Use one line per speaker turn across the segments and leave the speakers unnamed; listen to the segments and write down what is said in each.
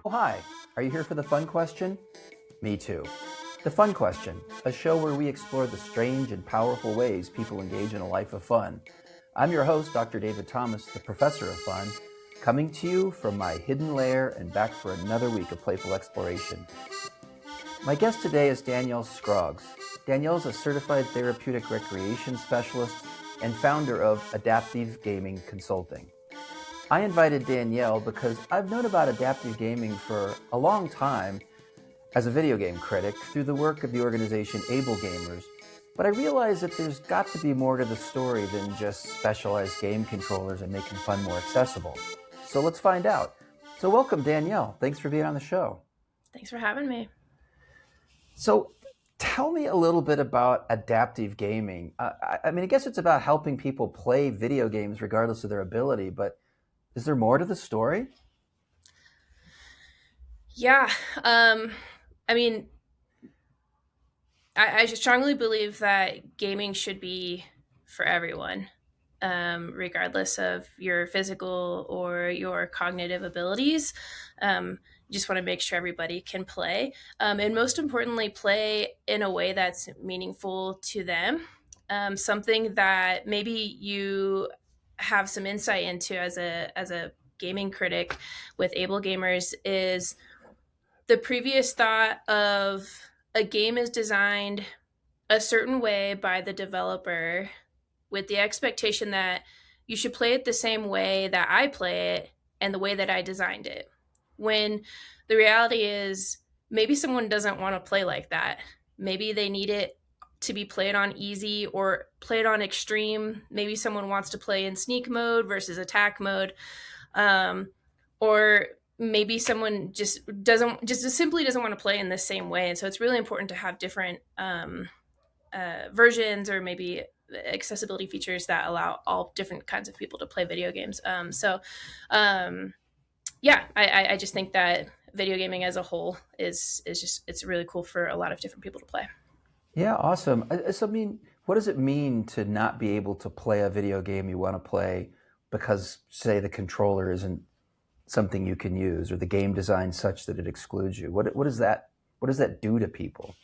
Oh, hi. Are you here for the fun question? Me too. The Fun Question, a show where we explore the strange and powerful ways people engage in a life of fun. I'm your host, Dr. David Thomas, the professor of fun, coming to you from my hidden lair and back for another week of playful exploration. My guest today is Danielle Scroggs. Danielle is a certified therapeutic recreation specialist and founder of Adaptive Gaming Consulting. I invited Danielle because I've known about adaptive gaming for a long time as a video game critic through the work of the organization Able Gamers, but I realized that there's got to be more to the story than just specialized game controllers and making fun more accessible. So let's find out. So welcome, Danielle. Thanks for being on the show.
Thanks for having me.
So tell me a little bit about adaptive gaming. I guess it's about helping people play video games regardless of their ability, but is there more to the story?
Yeah. I mean, I strongly believe that gaming should be for everyone, regardless of your physical or your cognitive abilities. You just want to make sure everybody can play. And most importantly, play in a way that's meaningful to them. Something that maybe you have some insight into as a gaming critic with Able Gamers is the previous thought of a game is designed a certain way by the developer with the expectation that you should play it the same way that I play it and the way that I designed it. When the reality is maybe someone doesn't want to play like that. Maybe they need it to be played on easy or played on extreme. Maybe someone wants to play in sneak mode versus attack mode. Or maybe someone just simply doesn't want to play in the same way. And so it's really important to have different versions or maybe accessibility features that allow all different kinds of people to play video games. I just think that video gaming as a whole is just it's really cool for a lot of different people to play.
Yeah, awesome. What does it mean to not be able to play a video game you want to play because, say, the controller isn't something you can use, or the game design such that it excludes you? What does that do to people?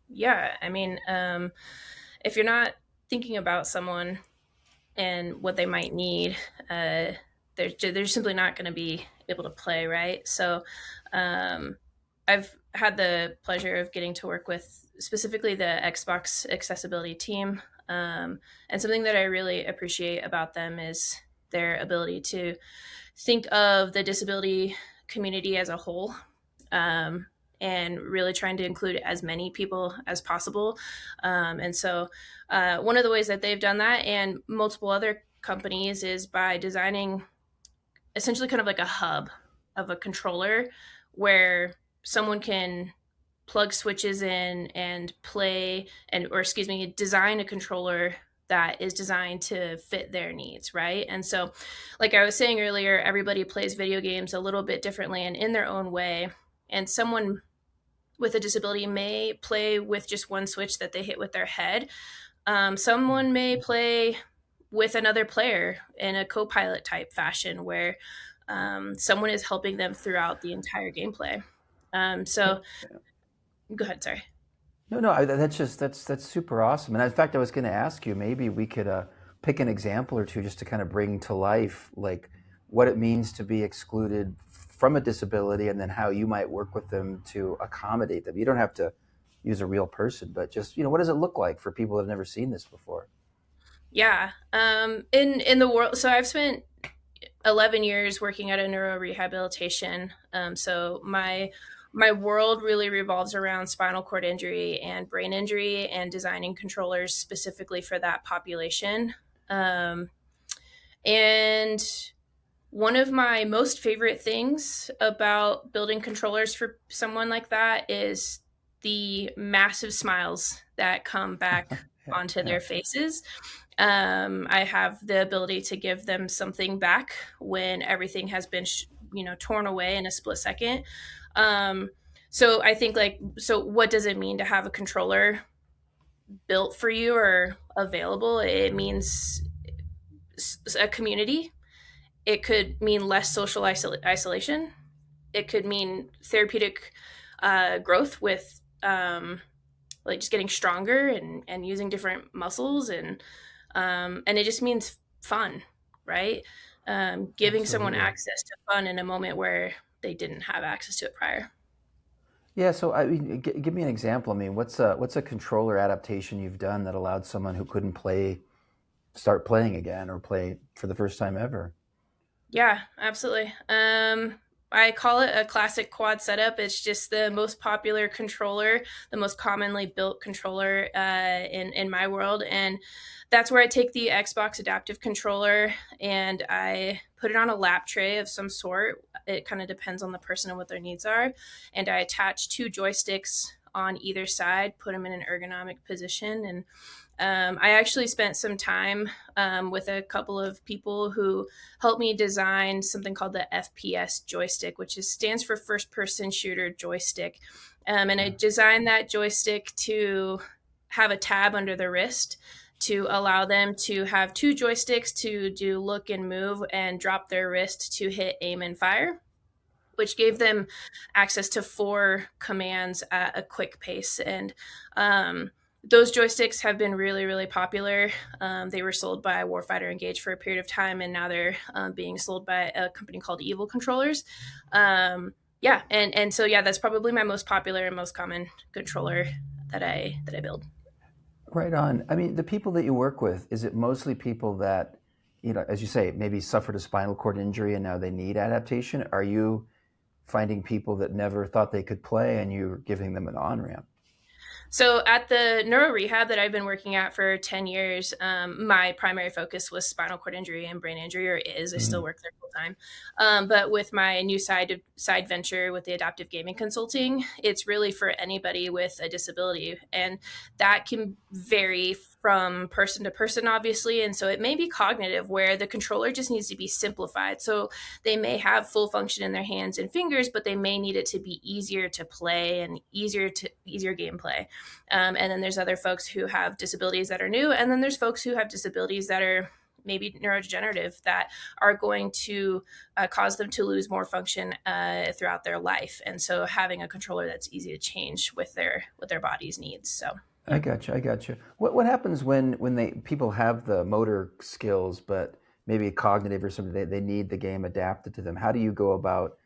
Yeah, if you're not thinking about someone and what they might need, they're simply not going to be able to play, right? So I've had the pleasure of getting to work with specifically the Xbox accessibility team. And something that I really appreciate about them is their ability to think of the disability community as a whole. And really trying to include as many people as possible. One of the ways that they've done that and multiple other companies is by designing essentially kind of like a hub of a controller where someone can plug switches in and design a controller that is designed to fit their needs, right? And so, like I was saying earlier, everybody plays video games a little bit differently and in their own way. And someone with a disability may play with just one switch that they hit with their head. Someone may play with another player in a co-pilot type fashion where someone is helping them throughout the entire gameplay. Go ahead, sorry.
No, that's super awesome. And in fact, I was going to ask you, maybe we could pick an example or two just to kind of bring to life, like what it means to be excluded from a disability, and then how you might work with them to accommodate them. You don't have to use a real person, but just, what does it look like for people that have never seen this before?
Yeah. In the world, so I've spent 11 years working at a neuro rehabilitation. So my world really revolves around spinal cord injury and brain injury and designing controllers specifically for that population. And one of my most favorite things about building controllers for someone like that is the massive smiles that come back onto their faces. I have the ability to give them something back when everything has been, torn away in a split second. So I think what does it mean to have a controller built for you or available? It means a community. It could mean less social isolation. it could mean therapeutic growth with like just getting stronger and using different muscles, and it just means fun, right? Giving someone
Absolutely.
access to fun in a moment where they didn't have access to it prior.
Yeah, so I mean, give me an example. I mean, what's a controller adaptation you've done that allowed someone who couldn't play start playing again or play for the first time ever?
Yeah, absolutely. I call it a classic quad setup. It's just the most popular controller, the most commonly built controller in my world, and that's where I take the Xbox adaptive controller and I put it on a lap tray of some sort. It kind of depends on the person and what their needs are, and I attach two joysticks on either side, put them in an ergonomic position, and I actually spent some time with a couple of people who helped me design something called the FPS joystick, which stands for first person shooter joystick. And I
Yeah.
designed that joystick to have a tab under the wrist to allow them to have two joysticks to do look and move and drop their wrist to hit aim and fire, which gave them access to four commands at a quick pace. And those joysticks have been really, really popular. They were sold by Warfighter Engage for a period of time, and now they're being sold by a company called Evil Controllers. Yeah, and so yeah, that's probably my most popular and most common controller that I build.
Right on. I mean, the people that you work with, is it mostly people that, as you say, maybe suffered a spinal cord injury and now they need adaptation? Are you finding people that never thought they could play and you're giving them an on-ramp?
So at the neuro rehab that I've been working at for 10 years, my primary focus was spinal cord injury and brain injury, or is. I still
Mm.
work there full time. But with my new side venture with the adaptive gaming consulting, it's really for anybody with a disability. And that can vary from person to person, obviously. And so it may be cognitive where the controller just needs to be simplified. So they may have full function in their hands and fingers, but they may need it to be easier to play and easier gameplay. And then there's other folks who have disabilities that are new. And then there's folks who have disabilities that are maybe neurodegenerative that are going to cause them to lose more function throughout their life. And so having a controller that's easy to change with their body's needs. So
I
yeah.
got you. I got you. What happens when they people have the motor skills, but maybe cognitive or something, they need the game adapted to them? How do you go about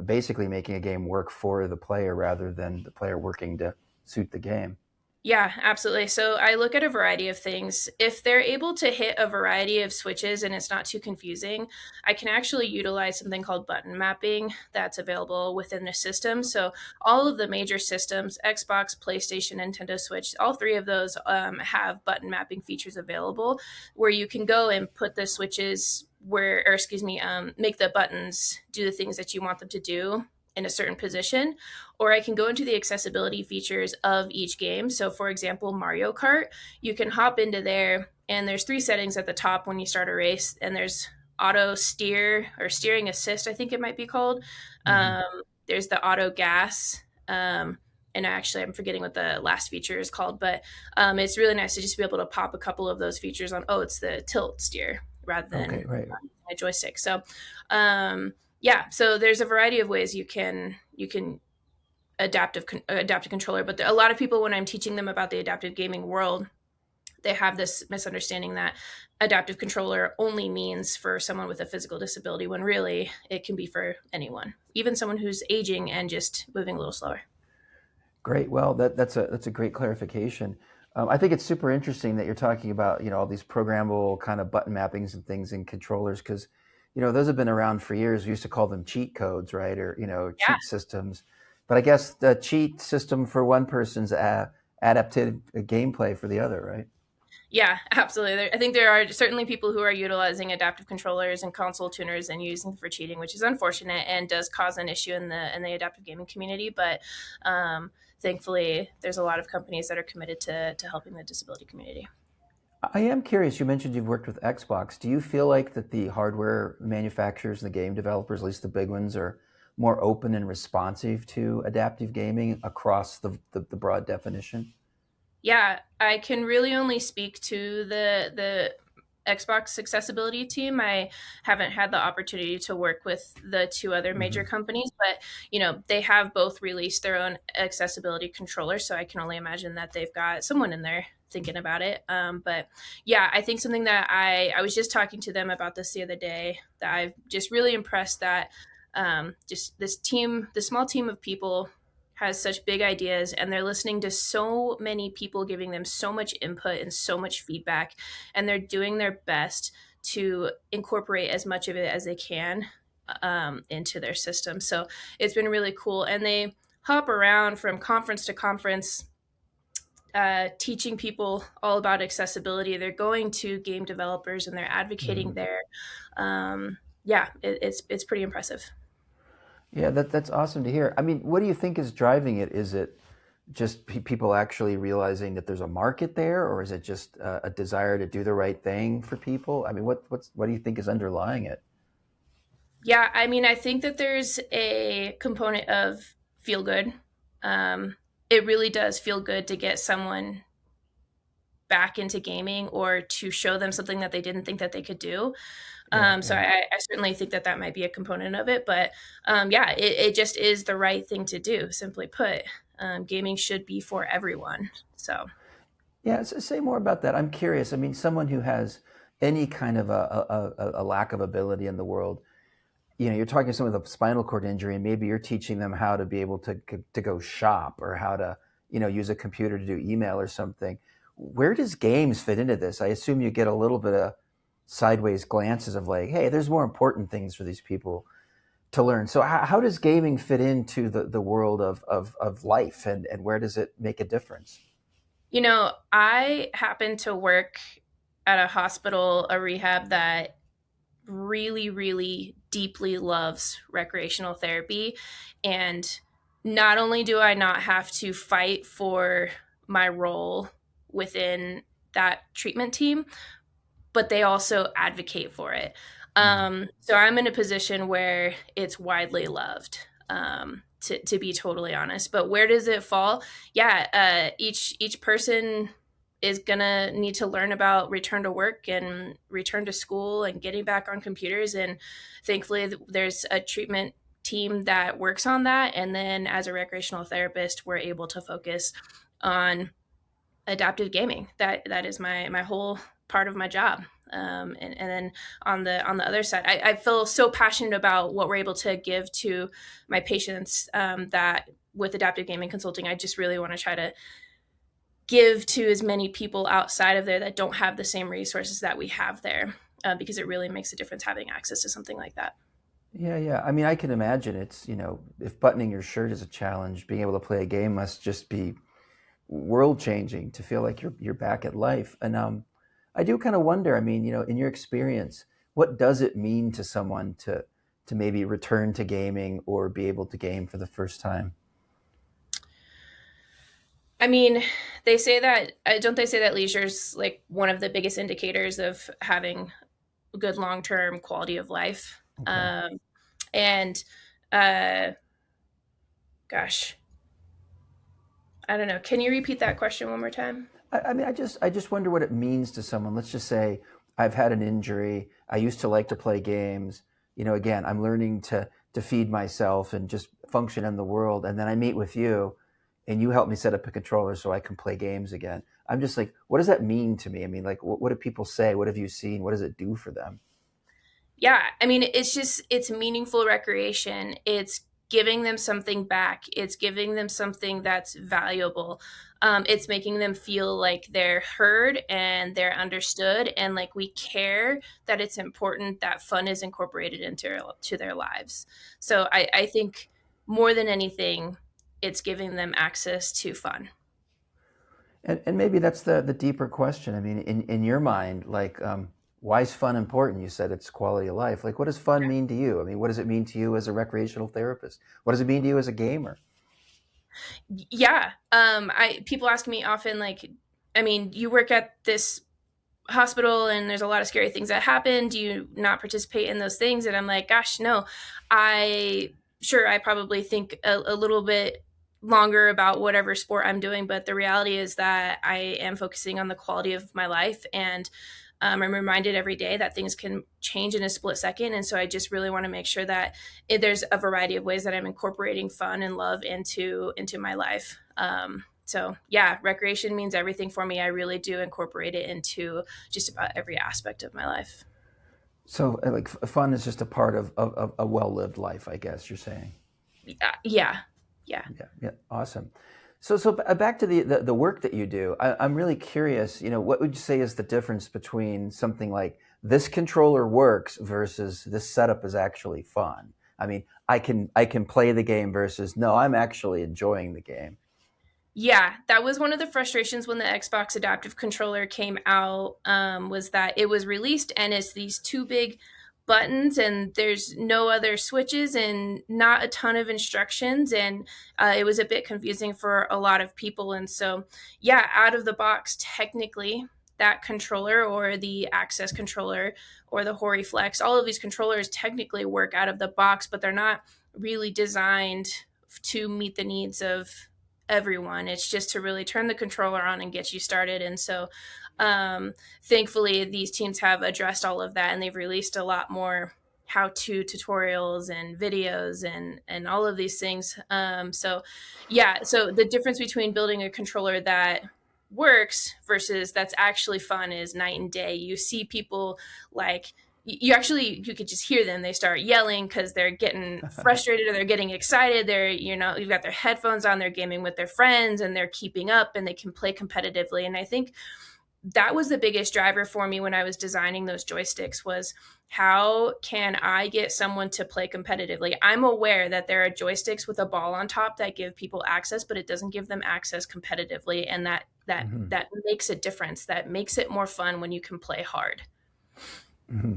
basically making a game work for the player rather than the player working to suit the game?
Yeah, absolutely. So I look at a variety of things. If they're able to hit a variety of switches and it's not too confusing, I can actually utilize something called button mapping that's available within the system. So all of the major systems, Xbox, PlayStation, Nintendo Switch, all three of those have button mapping features available where you can go and put the switches where, or excuse me, make the buttons do the things that you want them to do in a certain position, or I can go into the accessibility features of each game. So, for example, Mario Kart, you can hop into there, and there's three settings at the top when you start a race, and there's auto steer or steering assist, I think it might be called.
Hmm.
Um, there's the auto gas. And actually, I'm forgetting what the last feature is called, but it's really nice to just be able to pop a couple of those features on. Oh, it's the tilt steer rather
Okay,
than
right.
a joystick. So, yeah, so there's a variety of ways you can adapt a controller, but a lot of people, when I'm teaching them about the adaptive gaming world, they have this misunderstanding that adaptive controller only means for someone with a physical disability, when really it can be for anyone, even someone who's aging and just moving a little slower.
Great. Well, that's a great clarification. I think it's super interesting that you're talking about all these programmable kind of button mappings and things in controllers because those have been around for years. We used to call them cheat codes, right? Or
Yeah.
cheat systems. But I guess the cheat system for one person's adaptive gameplay for the other, right?
Yeah, absolutely. I think there are certainly people who are utilizing adaptive controllers and console tuners and using them for cheating, which is unfortunate and does cause an issue in the adaptive gaming community. But thankfully, there's a lot of companies that are committed to helping the disability community.
I am curious. You mentioned you've worked with Xbox. Do you feel like that the hardware manufacturers and the game developers, at least the big ones, are more open and responsive to adaptive gaming across the broad definition?
Yeah, I can really only speak to the Xbox accessibility team. I haven't had the opportunity to work with the two other
Hmm.
major companies, but they have both released their own accessibility controller, so I can only imagine that they've got someone in there thinking about it. But yeah, I think something that I was just talking to them about this the other day, that I've just really impressed, that just this small team of people has such big ideas, and they're listening to so many people giving them so much input and so much feedback, and they're doing their best to incorporate as much of it as they can into their system. So it's been really cool. And they hop around from conference to conference, teaching people all about accessibility. They're going to game developers and they're advocating
Hmm.
there. Yeah, it's pretty impressive.
Yeah, that's awesome to hear. I mean, what do you think is driving it? Is it just people actually realizing that there's a market there, or is it just a desire to do the right thing for people? I mean, what do you think is underlying it?
Yeah, I mean, I think that there's a component of feel good. It really does feel good to get someone back into gaming, or to show them something that they didn't think that they could do.
Yeah,
So
yeah.
I certainly think that that might be a component of it. But yeah, it just is the right thing to do. Simply put, gaming should be for everyone. So
Yeah, say more about that. I'm curious. I mean, someone who has any kind of a lack of ability in the world, you're talking to someone with a spinal cord injury, and maybe you're teaching them how to be able to go shop, or how to, use a computer to do email or something. Where does games fit into this? I assume you get a little bit of sideways glances of like, hey, there's more important things for these people to learn. So how does gaming fit into the world of life, and where does it make a difference?
I happen to work at a hospital, a rehab that really, really deeply loves recreational therapy. And not only do I not have to fight for my role within that treatment team, but they also advocate for it.
Mm.
So I'm in a position where it's widely loved. To be totally honest, but where does it fall? Yeah, each person is gonna need to learn about return to work and return to school and getting back on computers. And thankfully, there's a treatment team that works on that. And then, as a recreational therapist, we're able to focus on adaptive gaming. That is my whole part of my job. And then on the other side, I feel so passionate about what we're able to give to my patients, that with adaptive gaming consulting, I just really want to try to give to as many people outside of there that don't have the same resources that we have there, because it really makes a difference having access to something like that.
Yeah, yeah. I mean, I can imagine it's, if buttoning your shirt is a challenge, being able to play a game must just be world changing to feel like you're back at life. And I do kind of wonder, I mean, in your experience, what does it mean to someone to maybe return to gaming or be able to game for the first time?
I mean, they say that, don't they say that leisure is like one of the biggest indicators of having good long term quality of life.
Okay.
And uh, gosh, I don't know. Can you repeat that question one more time?
I mean, I just wonder what it means to someone. Let's just say I've had an injury. I used to like to play games. Again, I'm learning to feed myself and just function in the world. And then I meet with you, and you help me set up a controller so I can play games again. I'm just like, what does that mean to me? I mean, like, what do people say? What have you seen? What does it do for them?
Yeah, I mean, it's meaningful recreation. It's giving them something back. It's giving them something that's valuable. It's making them feel like they're heard and they're understood, and like we care, that it's important that fun is incorporated into to their lives. So I think more than anything, it's giving them access to fun.
And maybe that's the deeper question. I mean, in your mind, like, why is fun important? You said it's quality of life. Like, what does fun mean to you? I mean, what does it mean to you as a recreational therapist? What does it mean to you as a gamer?
Yeah. I people ask me often, like, I mean, you work at this hospital and there's a lot of scary things that happen. Do you not participate in those things? And I'm like, gosh, no. I probably think a little bit longer about whatever sport I'm doing, but the reality is that I am focusing on the quality of my life. And I'm reminded every day that things can change in a split second. And so I just really want to make sure that there's a variety of ways that I'm incorporating fun and love into my life. So yeah, recreation means everything for me. I really do incorporate it into just about every aspect of my life.
So, like, fun is just a part of a well-lived life, I guess you're saying.
Yeah. Yeah.
Yeah, yeah, awesome. Back to the work that you do. I'm really curious. What would you say is the difference between something like this controller works versus this setup is actually fun? I mean, I can play the game versus no, I'm actually enjoying the game.
Yeah, that was one of the frustrations when the Xbox Adaptive Controller came out. Was that it was released and it's these two big buttons and there's no other switches and not a ton of instructions, and it was a bit confusing for a lot of people. And so, yeah, out of the box, technically, that controller or the Access controller or the Hori Flex, all of these controllers technically work out of the box, but they're not really designed to meet the needs of everyone. It's just to really turn the controller on and get you started. And so, thankfully, these teams have addressed all of that, and they've released a lot more how-to tutorials and videos and all of these things. So, yeah. So the difference between building a controller that works versus that's actually fun is night and day. You see people like you could just hear them. They start yelling because they're getting frustrated or they're getting excited. You've got their headphones on, they're gaming with their friends and they're keeping up and they can play competitively. And I think that was the biggest driver for me when I was designing those joysticks was how can I get someone to play competitively? I'm aware that there are joysticks with a ball on top that give people access, but it doesn't give them access competitively. And
Hmm.
that makes a difference. That makes it more fun when you can play hard.
Hmm.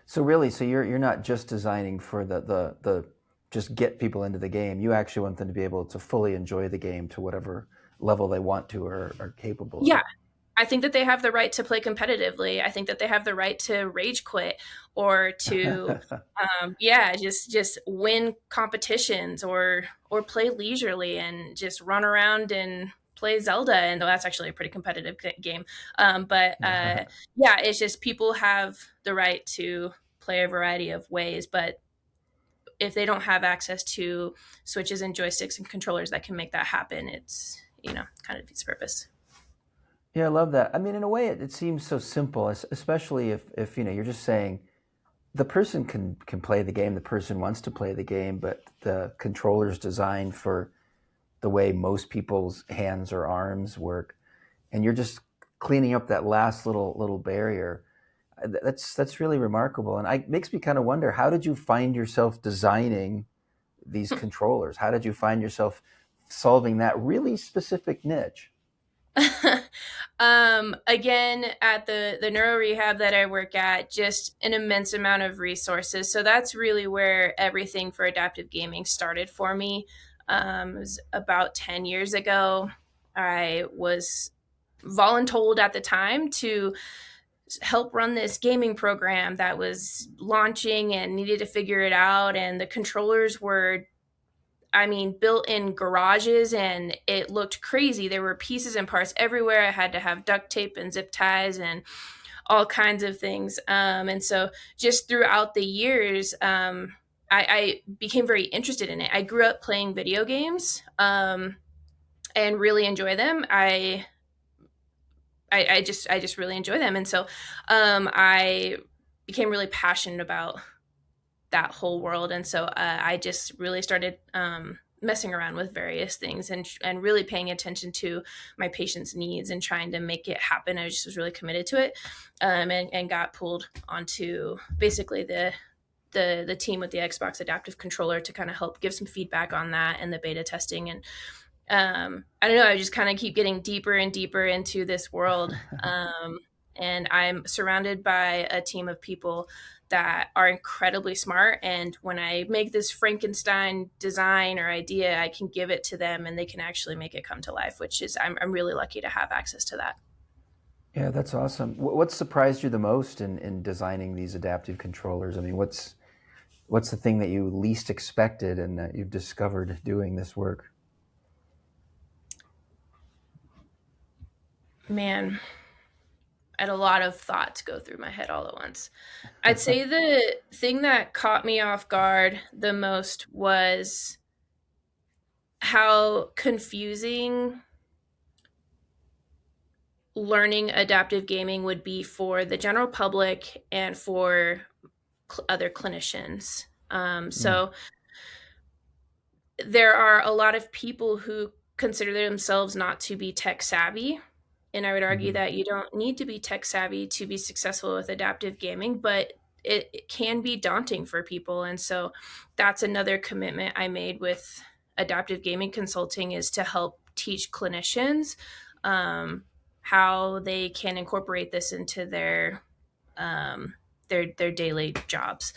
So really, you're not just designing for the just get people into the game. You actually want them to be able to fully enjoy the game to whatever level they want to or are capable
Yeah,
of.
I think that they have the right to play competitively. I think that they have the right to rage quit or to, yeah, just win competitions or play leisurely and just run around and play Zelda. And though that's actually a pretty competitive game, but yeah, it's just people have the right to play a variety of ways. But if they don't have access to switches and joysticks and controllers that can make that happen, it's kind of defeats the purpose.
Yeah, I love that. I mean, in a way, it seems so simple, especially if you're just saying the person can play the game, the person wants to play the game, but the controller's designed for the way most people's hands or arms work, and you're just cleaning up that last little barrier. That's really remarkable, and it makes me kind of wonder, how did you find yourself designing these controllers? How did you find yourself solving that really specific niche?
Again, at the neuro rehab that I work at, just an immense amount of resources. So that's really where everything for adaptive gaming started for me. It was about 10 years ago. I was voluntold at the time to help run this gaming program that was launching and needed to figure it out. And the controllers were, I mean, built in garages and it looked crazy. There were pieces and parts everywhere. I had to have duct tape and zip ties and all kinds of things. And so just throughout the years, I became very interested in it. I grew up playing video games and really enjoy them. I just really enjoy them. And so I became really passionate about that whole world. And so I just really started messing around with various things and really paying attention to my patients' needs and trying to make it happen. I just was really committed to it, and got pulled onto basically the team with the Xbox Adaptive Controller to kind of help give some feedback on that and the beta testing. And I don't know, I just kind of keep getting deeper and deeper into this world. And I'm surrounded by a team of people that are incredibly smart. And when I make this Frankenstein design or idea, I can give it to them and they can actually make it come to life, which is, I'm really lucky to have access to that.
Yeah, that's awesome. What surprised you the most in designing these adaptive controllers? I mean, what's the thing that you least expected and that you've discovered doing this work?
Man, I had a lot of thoughts go through my head all at once. I'd say the thing that caught me off guard the most was how confusing learning adaptive gaming would be for the general public and for other clinicians.
Mm,
So there are a lot of people who consider themselves not to be tech savvy. And I would argue
hmm
that you don't need to be tech savvy to be successful with adaptive gaming, but it can be daunting for people. And so that's another commitment I made with adaptive gaming consulting, is to help teach clinicians um, how they can incorporate this into um, their daily jobs.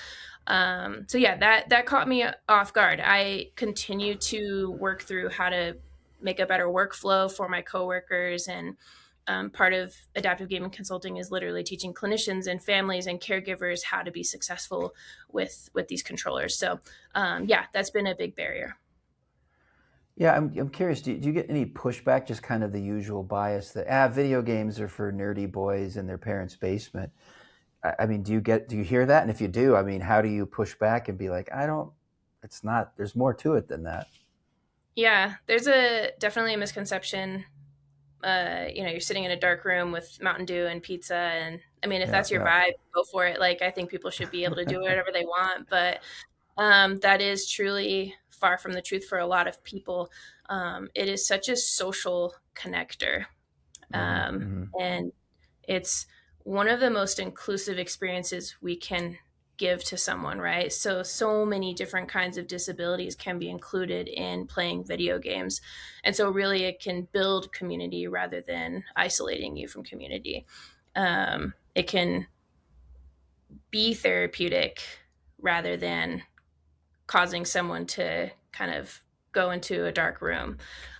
So yeah, that caught me off guard. I continue to work through how to make a better workflow for my coworkers, and part of adaptive gaming consulting is literally teaching clinicians and families and caregivers how to be successful with these controllers. So yeah, that's been a big barrier.
Yeah, I'm curious. Do you get any pushback? Just kind of the usual bias that video games are for nerdy boys in their parents' basement. I mean, do you hear that? And if you do, I mean, how do you push back and be like, I don't. It's not. There's more to it than that.
Yeah, there's a definitely a misconception. You're sitting in a dark room with Mountain Dew and pizza, and I mean, if
Yeah,
that's your
yeah.
vibe, go for it. Like, I think people should be able to do whatever they want, but that is truly far from the truth for a lot of people. It is such a social connector,
hmm hmm
and it's one of the most inclusive experiences we can give to someone, right? So many different kinds of disabilities can be included in playing video games, and so really it can build community rather than isolating you from community. It can be therapeutic rather than causing someone to kind of go into a dark room.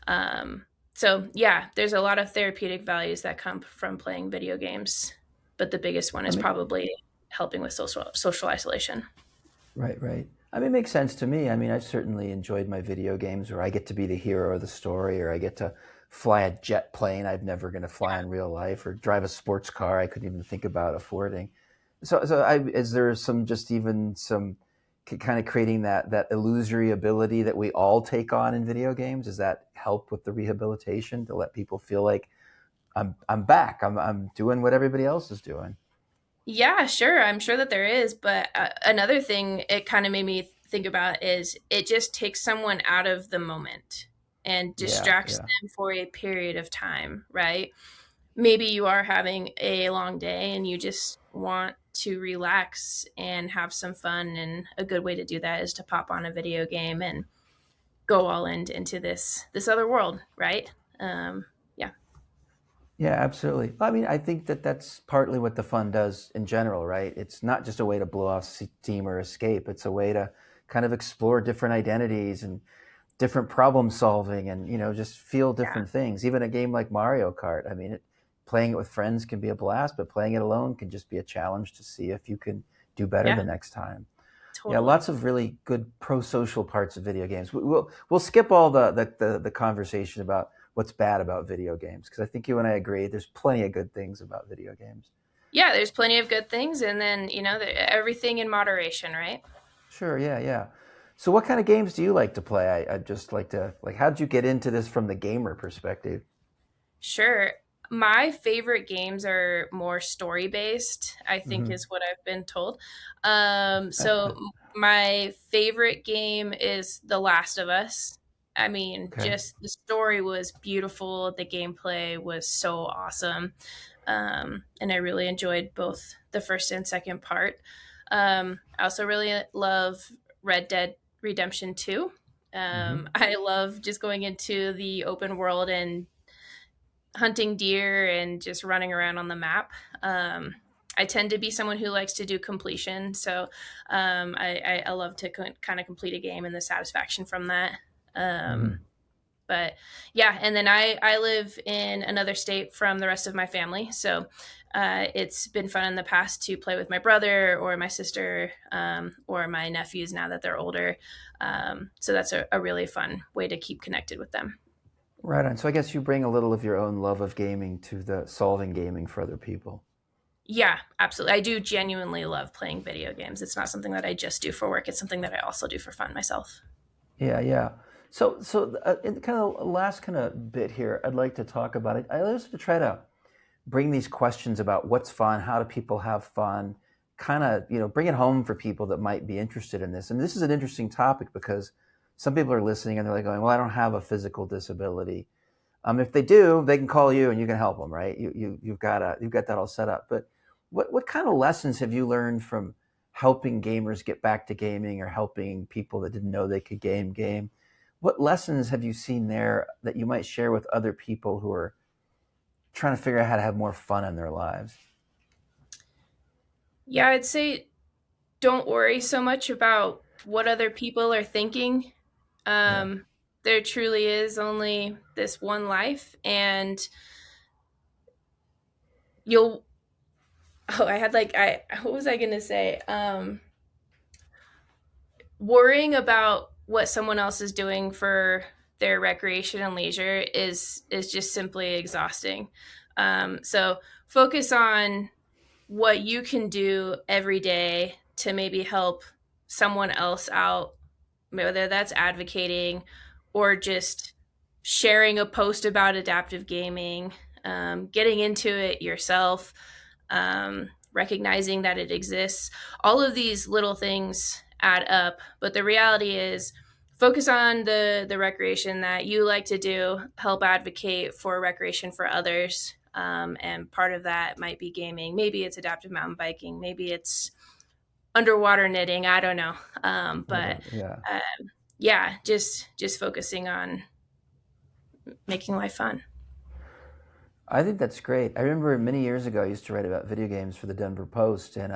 Um, so yeah, there's a lot of therapeutic values that come from playing video games, but the biggest one
I
is
mean,
probably helping with social isolation.
right, right. I mean, it makes sense to me. I mean, I've certainly enjoyed my video games where I get to be the hero of the story, or I get to fly a jet plane I've never going to fly in real life, or drive a sports car I couldn't even think about affording. Is there some just even some kind of creating that illusory ability that we all take on in video games? Does that help with the rehabilitation to let people feel like I'm back, I'm doing what everybody else is doing?
Yeah, sure. I'm sure that there is. But another thing it kind of made me think about is it just takes someone out of the moment and
Yeah,
distracts
yeah.
them for a period of time, right? Maybe you are having a long day and you just want to relax and have some fun. And a good way to do that is to pop on a video game and go all into this other world, right? Yeah,
Yeah, absolutely. I mean, I think that that's partly what the fun does in general, right? It's not just a way to blow off steam or escape. It's a way to kind of explore different identities and different problem solving, and just feel
yeah,
different things. Even a game like Mario Kart. I mean, playing it with friends can be a blast, but playing it alone can just be a challenge to see if you can do better
yeah,
the next time. Yeah,
totally.
lots of really good pro-social parts of video games. We'll skip all the conversation about what's bad about video games, because I think you and I agree there's plenty of good things about video games.
Yeah, there's plenty of good things, and then everything in moderation, right?
Sure, yeah, yeah. So what kind of games do you like to play? I'd just like to, like, how did you get into this from the gamer perspective?
Sure. My favorite games are more story based, I think
hmm
is what I've been told. My favorite game is The Last of Us. I mean,
Okay.
just the story was beautiful, the gameplay was so awesome. And I really enjoyed both the first and second part. I also really love Red Dead Redemption 2.
hmm
I love just going into the open world and hunting deer and just running around on the map. I tend to be someone who likes to do completion, so I love to kind of complete a game and the satisfaction from that. Um,
hmm
but yeah, and then I live in another state from the rest of my family, so it's been fun in the past to play with my brother or my sister or my nephews now that they're older. So that's a really fun way to keep connected with them.
Right on. So I guess you bring a little of your own love of gaming to the solving gaming for other people.
Yeah, absolutely. I do genuinely love playing video games. It's not something that I just do for work. It's something that I also do for fun myself.
Yeah, yeah. In the kind of last kind of bit here, I'd like to talk about it. I like to try to bring these questions about what's fun, how do people have fun, kind of, bring it home for people that might be interested in this. And this is an interesting topic because some people are listening and they're like going, well, I don't have a physical disability. If they do, they can call you and you can help them, right? You've got that all set up. But what kind of lessons have you learned from helping gamers get back to gaming or helping people that didn't know they could game? What lessons have you seen there that you might share with other people who are trying to figure out how to have more fun in their lives?
Yeah, I'd say don't worry so much about what other people are thinking.
Yeah.
Um, there truly is only this one life, and you'll. Oh, I had like I. What was I gonna say? Worrying about what someone else is doing for their recreation and leisure is just simply exhausting. So focus on what you can do every day to maybe help someone else out, whether that's advocating or just sharing a post about adaptive gaming, getting into it yourself, recognizing that it exists. All of these little things add up, but the reality is focus on the recreation that you like to do, help advocate for recreation for others. And part of that might be gaming. Maybe it's adaptive mountain biking. Maybe it's underwater knitting. I don't know. But
Yeah.
uh, yeah, just focusing on making life fun.
I think that's great. I remember many years ago, I used to write about video games for the Denver Post, and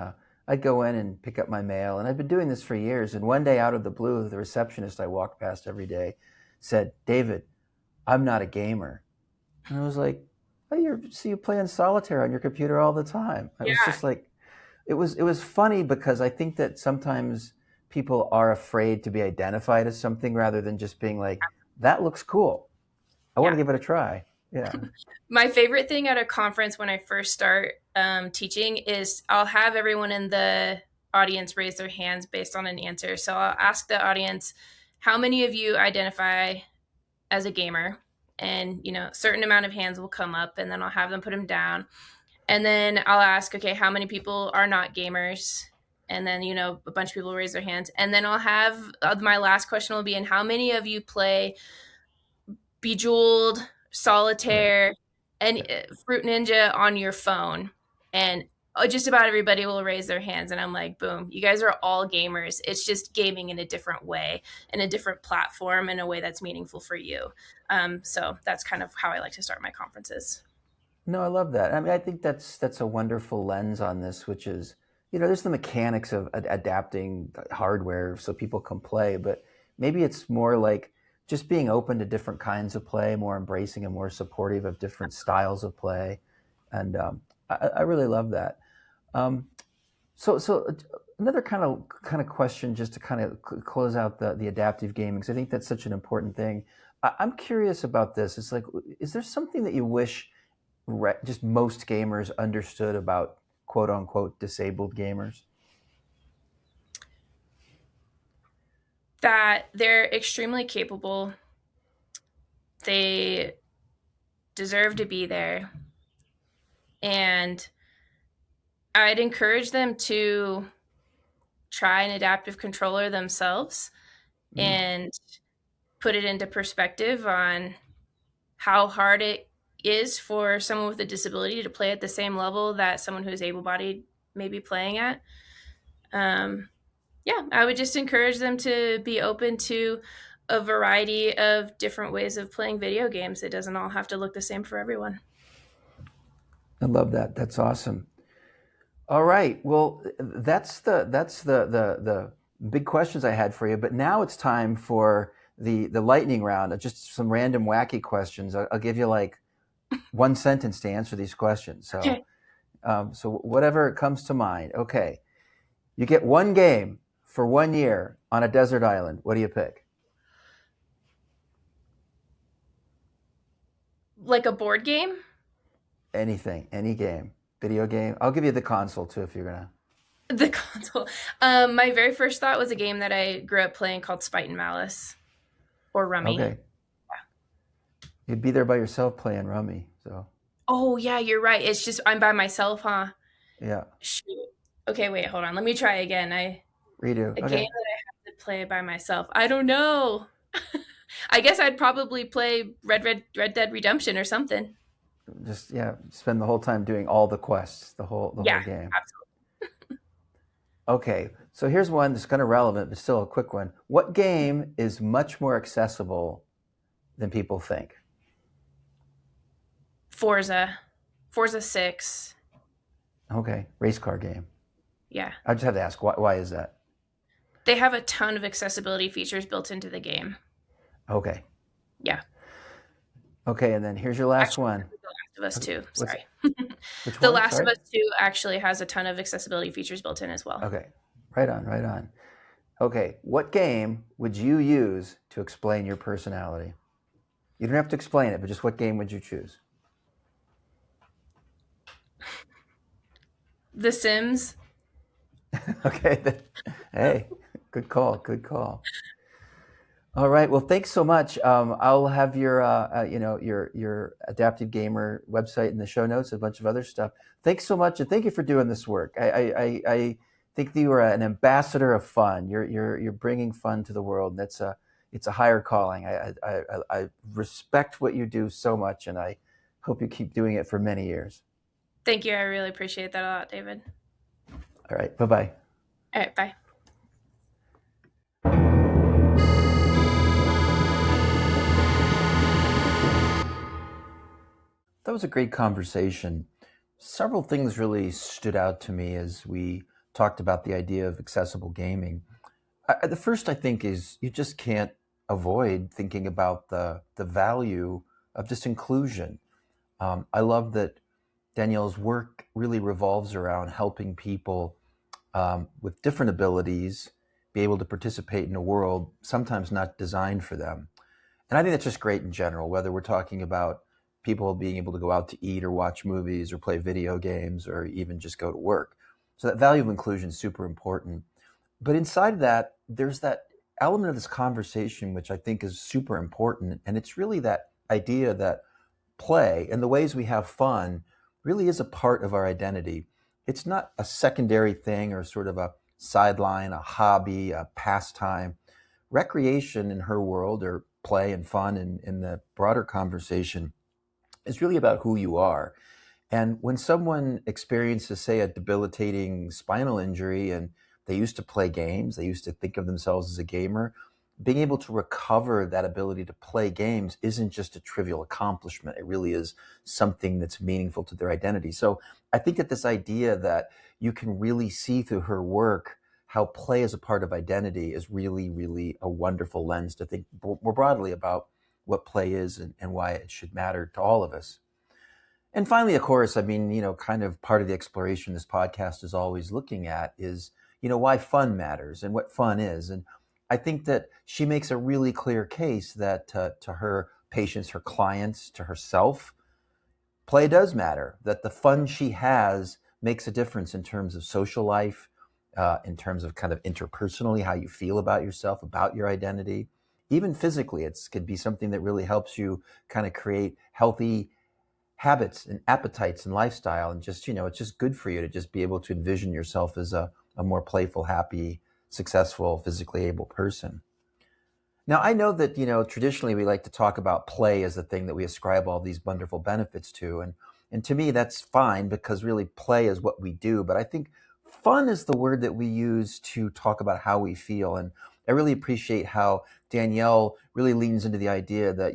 I'd go in and pick up my mail, and I've been doing this for years. And one day, out of the blue, the receptionist I walked past every day said, "David, I'm not a gamer," and I was like, "Oh, you play in solitaire on your computer all the time." I was
Yeah,
just like, it was funny because I think that sometimes people are afraid to be identified as something rather than just being like, "That looks cool. I want to
yeah.
give it a try." Yeah.
My favorite thing at a conference when I first start teaching is I'll have everyone in the audience raise their hands based on an answer. So I'll ask the audience, how many of you identify as a gamer? And, a certain amount of hands will come up, and then I'll have them put them down. And then I'll ask, okay, how many people are not gamers? And then, a bunch of people raise their hands. And then I'll have my last question will be, and how many of you play Bejeweled,
Right.
Solitaire, and Fruit Ninja on your phone? And just about everybody will raise their hands. And I'm like, boom, you guys are all gamers. It's just gaming in a different way, in a different platform, in a way that's meaningful for you. So that's kind of how I like to start my conferences.
No, I love that. I mean, I think that's a wonderful lens on this, which is, there's the mechanics of adapting hardware so people can play, but maybe it's more like just being open to different kinds of play, more embracing and more supportive of different styles of play, and I really love that. Um, so another kind of question, just to kind of close out the adaptive gaming, because I think that's such an important thing. I'm curious about this. It's like, is there something that you wish just most gamers understood about quote unquote disabled gamers?
That they're extremely capable. They deserve to be there. And I'd encourage them to try an adaptive controller themselves
Mm.
and put it into perspective on how hard it is for someone with a disability to play at the same level that someone who's able bodied may be playing at. Um, yeah, I would just encourage them to be open to a variety of different ways of playing video games. It doesn't all have to look the same for everyone.
I love that. That's awesome. All right. Well, that's the big questions I had for you. But now it's time for the lightning round. Just some random wacky questions. I'll give you like one sentence to answer these questions. So
Okay.
so whatever comes to mind. Okay. You get one game for 1 year on a desert island. What do you pick?
Like a board game?
Anything, any game. Video game. I'll give you the console too if you're gonna.
The console. My very first thought was a game that I grew up playing called Spite and Malice or Rummy.
Okay. You'd be there by yourself playing Rummy. So
Oh yeah, you're right. It's just I'm by myself, huh?
yeah.
Shoot. Okay, wait, hold on. Let me try again.
Redo.
A game
Okay.
that I have to play by myself. I don't know. I guess I'd probably play Red Dead Redemption or something.
Just yeah, spend the whole time doing all the quests, the whole
Yeah,
game.
absolutely.
Okay, so here's one that's kind of relevant, but still a quick one. What game is much more accessible than people think?
Forza. Forza 6.
Okay, race car game.
Yeah.
I just have to ask, why is that?
They have a ton of accessibility features built into the game.
Okay.
Yeah.
Okay, and then here's your last
Actually,
one.
The Last of Us 2.
What's
Sorry.
which
The
one?
Last of
Sorry.
Us 2 actually has a ton of accessibility features built in as well.
Okay, right on, right on. Okay, what game would you use to explain your personality? You don't have to explain it, but just what game would you choose?
The Sims.
Okay, hey, good call, good call. All right. Well, thanks so much. I'll have your, your adaptive gamer website in the show notes, and a bunch of other stuff. Thanks so much, and thank you for doing this work. I think that you are an ambassador of fun. You're bringing fun to the world, and it's a higher calling. I respect what you do so much, and I hope you keep doing it for many years.
Thank you. I really appreciate that a lot, David.
All right. Bye bye.
All right. Bye.
That was a great conversation. Several things really stood out to me as we talked about the idea of accessible gaming. The first, I think, is you just can't avoid thinking about the value of just inclusion. I love that Danielle's work really revolves around helping people with different abilities be able to participate in a world sometimes not designed for them. And I think that's just great in general, whether we're talking about people being able to go out to eat or watch movies or play video games or even just go to work. So that value of inclusion is super important. But inside of that, there's that element of this conversation, which I think is super important. And it's really that idea that play and the ways we have fun really is a part of our identity. It's not a secondary thing or sort of a sideline, a hobby, a pastime. Recreation in her world, or play and fun in the broader conversation, is really about who you are. And when someone experiences, say, a debilitating spinal injury and they used to play games, they used to think of themselves as a gamer, being able to recover that ability to play games isn't just a trivial accomplishment. It really is something that's meaningful to their identity. So I think that this idea that you can really see through her work how play is a part of identity is really, really a wonderful lens to think more broadly about what play is and why it should matter to all of us. And finally, of course, I mean, kind of part of the exploration this podcast is always looking at is, why fun matters and what fun is. And I think that she makes a really clear case that to her patients, her clients, to herself, play does matter, that the fun she has makes a difference in terms of social life, in terms of kind of interpersonally, how you feel about yourself, about your identity. Even physically, it could be something that really helps you kind of create healthy habits and appetites and lifestyle. And just, it's just good for you to just be able to envision yourself as a more playful, happy, successful, physically able person. Now, I know that, traditionally we like to talk about play as the thing that we ascribe all these wonderful benefits to. And to me, that's fine because really play is what we do. But I think fun is the word that we use to talk about how we feel. And I really appreciate how Danielle really leans into the idea that,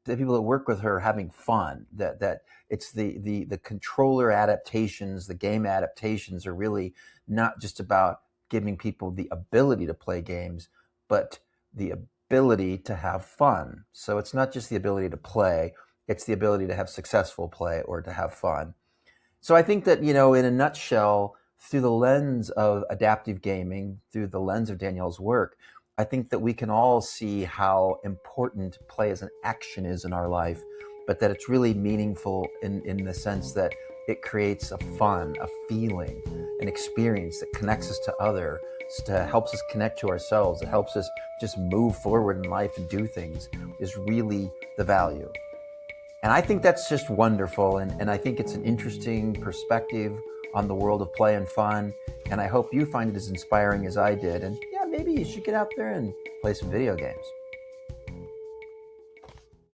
the people that work with her are having fun, that it's the controller adaptations, the game adaptations are really not just about giving people the ability to play games, but the ability to have fun. So it's not just the ability to play, it's the ability to have successful play or to have fun. So I think that, in a nutshell, through the lens of adaptive gaming, through the lens of Danielle's work, I think that we can all see how important play as an action is in our life, but that it's really meaningful in the sense that it creates a fun, a feeling, an experience that connects us to others, that helps us connect to ourselves, that helps us just move forward in life and do things, is really the value. And I think that's just wonderful. And I think it's an interesting perspective on the world of play and fun. And I hope you find it as inspiring as I did. And yeah, maybe you should get out there and play some video games.